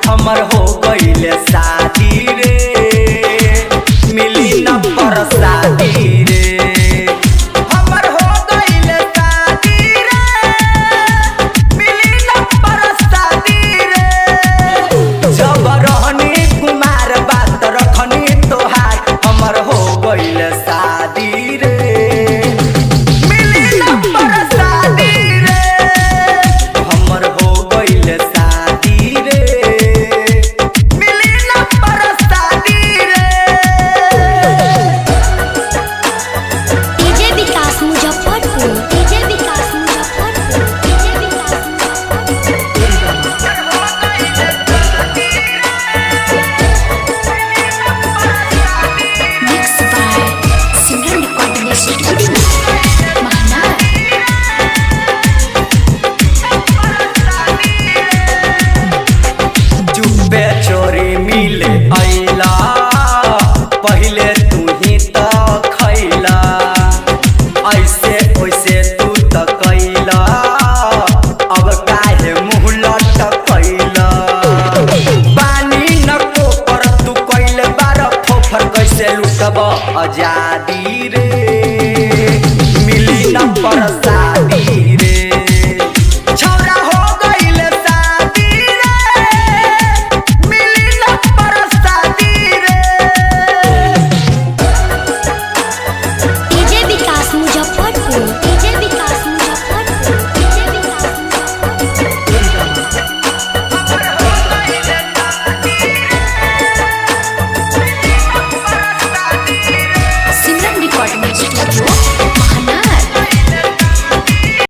हमर हो गइले शादी रे, मिली न परसादी रे। हमर हो गइले शादी रे, मिली न परसादी रे। जब रहनी कुमार बात रखनी तोहार, हमर हो गइले शादी रे, मिली न परसादी रे। हमर हो गइले चोरी मिले अइला, पहिले तू ही त खैला, ऐसे वैसे तू त कैला, अब काहे मुँह लटकैला। पानी न कोपर तू कैले बार फोफर, कैसे लुटब आजादी रे, मिली न परसादी